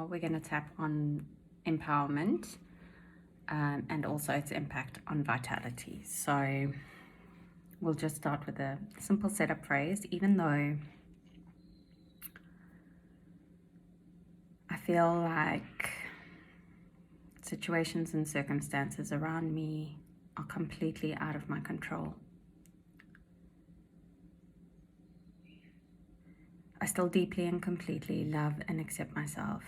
now we're going to tap on empowerment and also its impact on vitality. So we'll just start with a simple setup phrase. Even though I feel like situations and circumstances around me are completely out of my control, I still deeply and completely love and accept myself.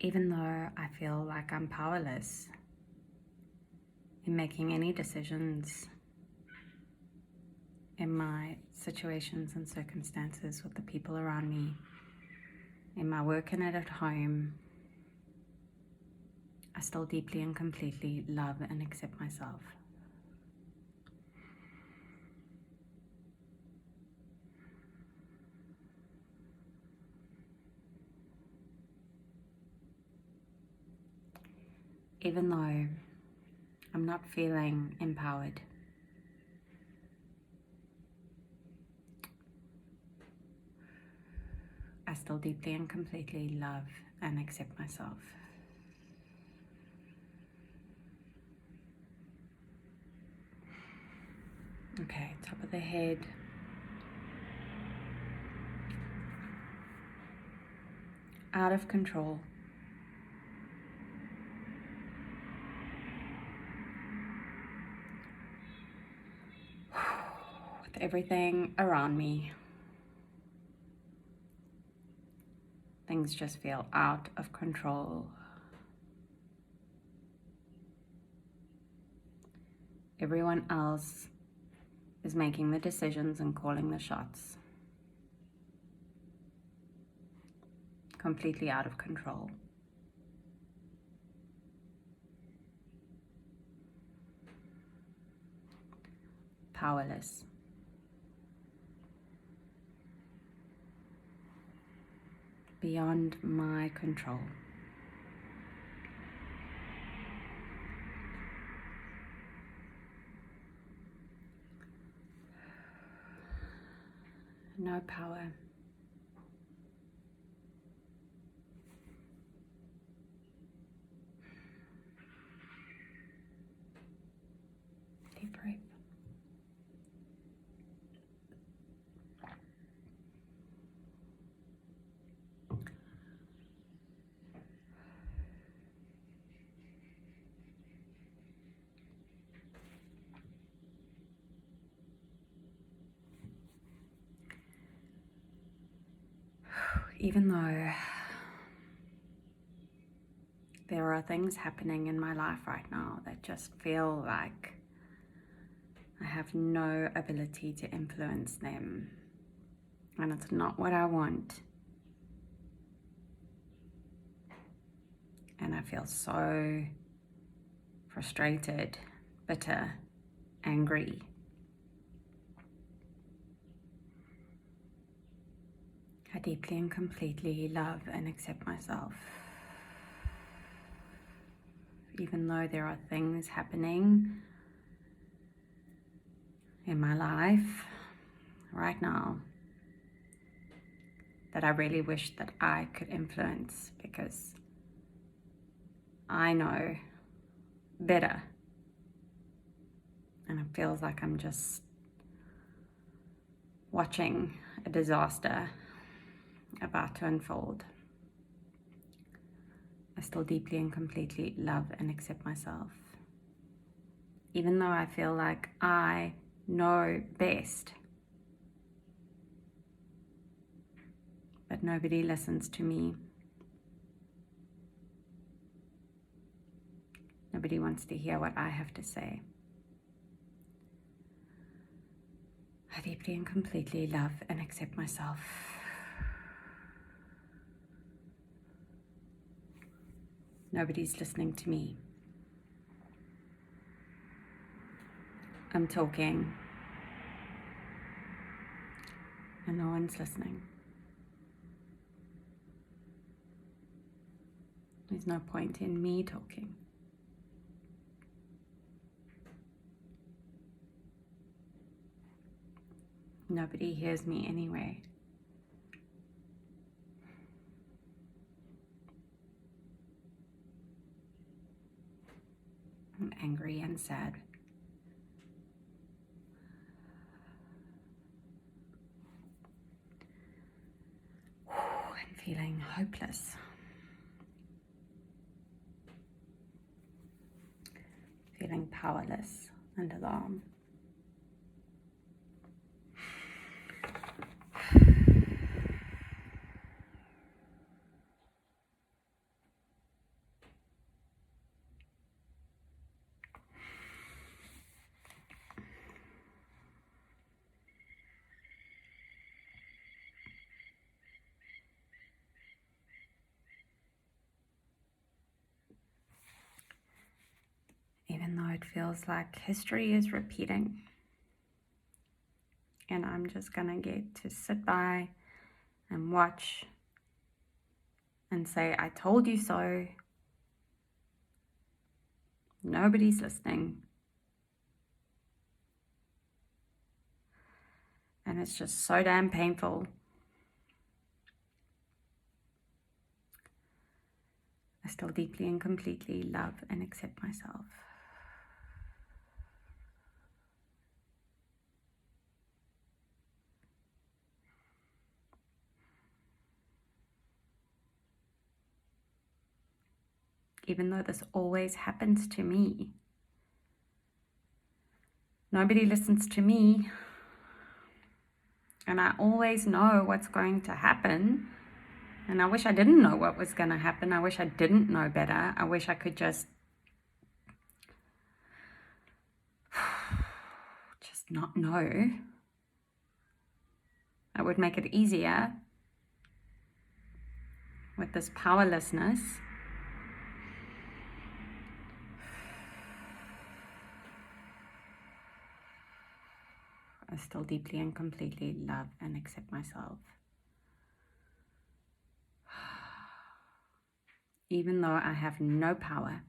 Even though I feel like I'm powerless in making any decisions in my situations and circumstances with the people around me, in my work and at home, I still deeply and completely love and accept myself. Even though I'm not feeling empowered, I still deeply and completely love and accept myself. Okay, top of the head. Out of control. With everything around me, things just feel out of control. Everyone else is making the decisions and calling the shots. Completely out of control. Powerless. Beyond my control. No power. Deep breath. Even though there are things happening in my life right now that just feel like I have no ability to influence them, and it's not what I want, and I feel so frustrated, bitter, angry. I deeply and completely love and accept myself. Even though there are things happening in my life right now that I really wish that I could influence, because I know better. And it feels like I'm just watching a disaster about to unfold. I still deeply and completely love and accept myself. Even though I feel like I know best, but nobody listens to me. Nobody wants to hear what I have to say. I deeply and completely love and accept myself. Nobody's listening to me. I'm talking, and no one's listening. There's no point in me talking. Nobody hears me anyway. I'm angry and sad. I'm feeling hopeless. Feeling powerless and alarmed. Even though it feels like history is repeating. And I'm just gonna get to sit by and watch and say, I told you so. Nobody's listening. And it's just so damn painful. I still deeply and completely love and accept myself. Even though this always happens to me. Nobody listens to me. And I always know what's going to happen. And I wish I didn't know what was going to happen. I wish I didn't know better. I wish I could just not know. It would make it easier with this powerlessness. I still deeply and completely love and accept myself. Even though I have no power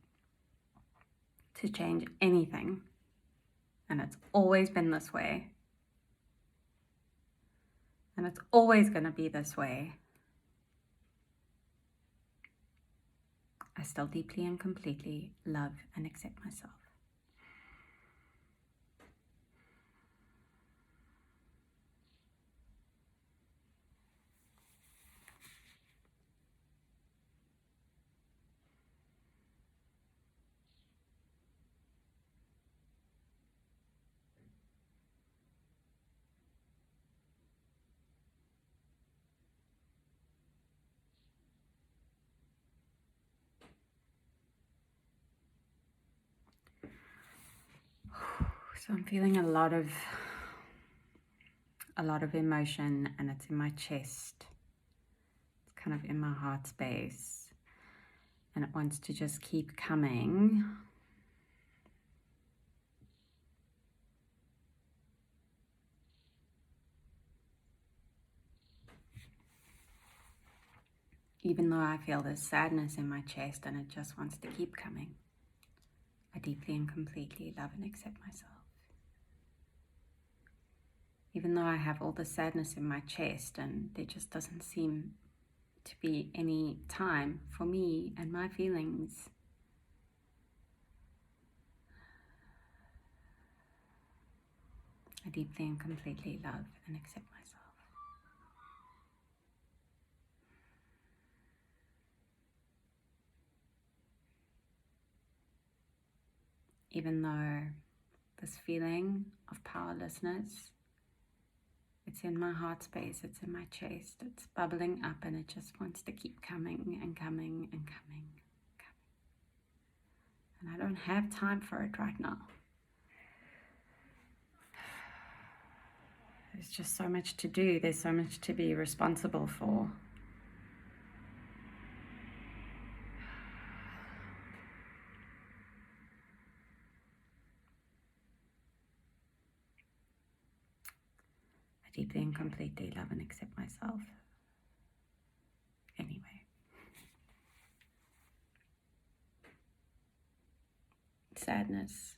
to change anything, and it's always been this way, and it's always going to be this way, I still deeply and completely love and accept myself. So I'm feeling a lot of emotion, and it's in my chest. It's kind of in my heart space, and it wants to just keep coming. Even though I feel this sadness in my chest and it just wants to keep coming, I deeply and completely love and accept myself. Even though I have all the sadness in my chest and there just doesn't seem to be any time for me and my feelings, I deeply and completely love and accept myself. Even though this feeling of powerlessness, it's in my heart space, it's in my chest, it's bubbling up, and it just wants to keep coming and coming and coming. And I don't have time for it right now. There's just so much to do. There's so much to be responsible for. I deeply and completely love and accept myself. Anyway. Sadness.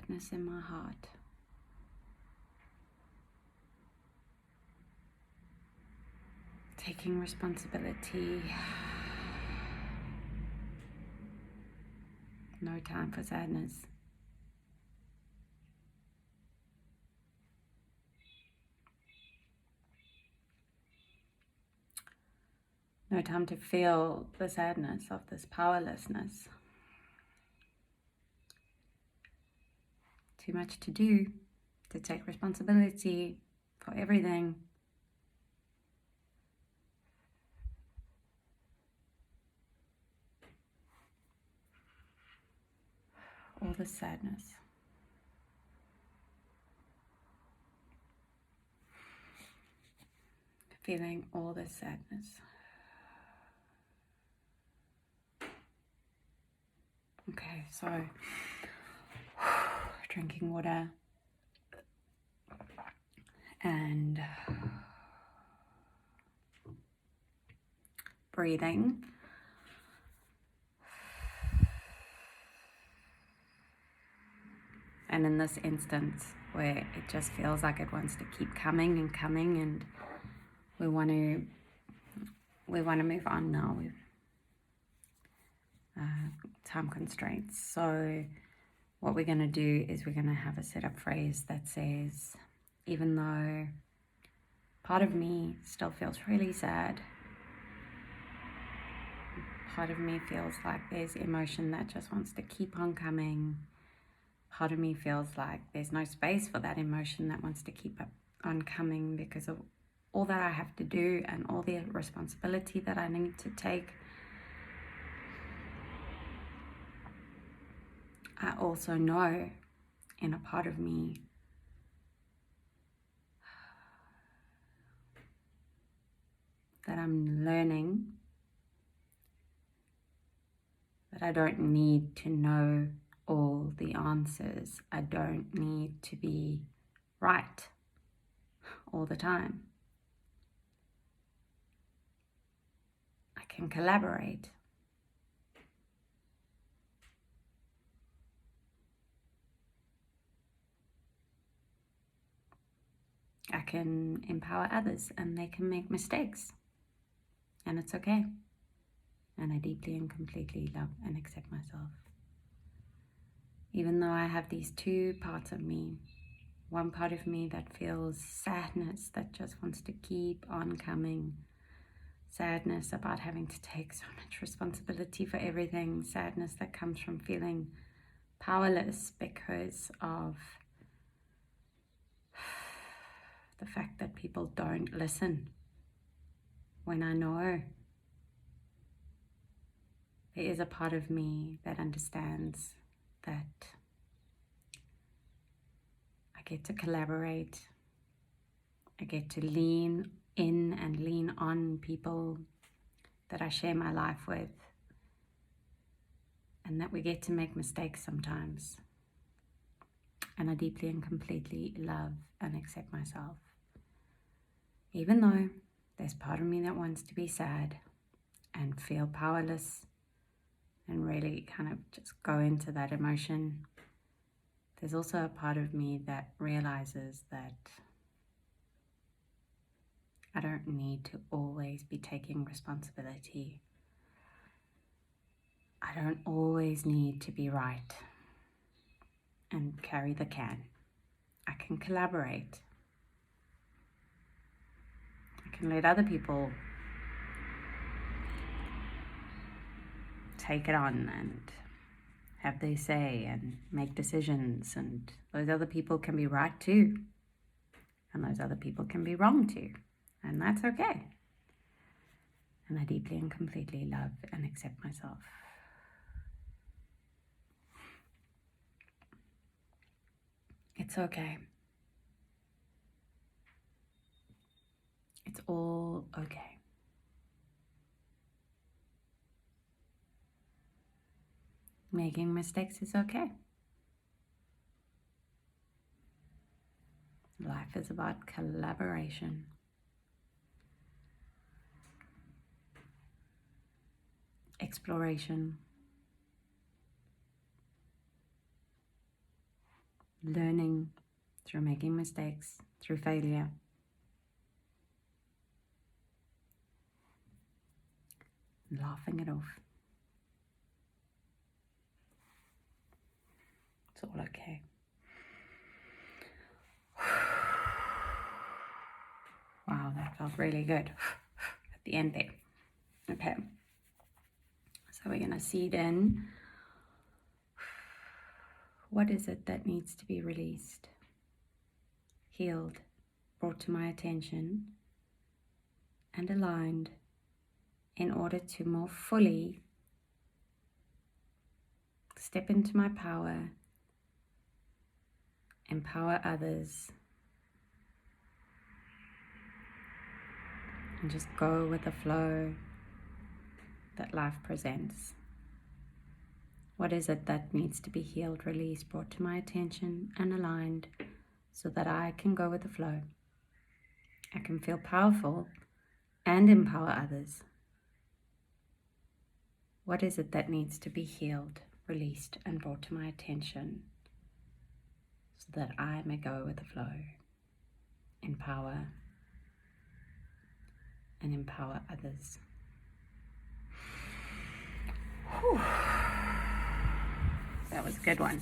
darkness in my heart. Taking responsibility. No time for sadness. No time to feel the sadness of this powerlessness. Too much to do, to take responsibility for everything. All the sadness. Feeling all the sadness. Okay, so drinking water and breathing. And in this instance where it just feels like it wants to keep coming and coming, and we want to move on now with time constraints. So what we're going to do is we're going to have a setup phrase that says, even though part of me still feels really sad, part of me feels like there's emotion that just wants to keep on coming, part of me feels like there's no space for that emotion that wants to keep on coming because of all that I have to do and all the responsibility that I need to take. I also know in a part of me that I'm learning that I don't need to know all the answers. I don't need to be right all the time. I can collaborate. I can empower others and they can make mistakes. And it's okay. And I deeply and completely love and accept myself. Even though I have these two parts of me, one part of me that feels sadness, that just wants to keep on coming. Sadness about having to take so much responsibility for everything. Sadness that comes from feeling powerless because of the fact that people don't listen when I know. There is a part of me that understands that I get to collaborate. I get to lean in and lean on people that I share my life with, and that we get to make mistakes sometimes. And I deeply and completely love and accept myself. Even though there's part of me that wants to be sad and feel powerless and really kind of just go into that emotion, there's also a part of me that realizes that I don't need to always be taking responsibility. I don't always need to be right and carry the can. I can collaborate. I can let other people take it on and have their say and make decisions, and those other people can be right too, and those other people can be wrong too, and that's okay. And I deeply and completely love and accept myself. It's okay. It's all okay. Making mistakes is okay. Life is about collaboration. Exploration. learning, through making mistakes, through failure. And laughing it off. It's all okay. Wow, that felt really good at the end there. Okay. So we're going to seed in. What is it that needs to be released, healed, brought to my attention, and aligned in order to more fully step into my power, empower others, and just go with the flow that life presents? What is it that needs to be healed, released, brought to my attention, and aligned so that I can go with the flow? I can feel powerful and empower others. What is it that needs to be healed, released, and brought to my attention so that I may go with the flow, empower, and empower others? Whew. That was a good one.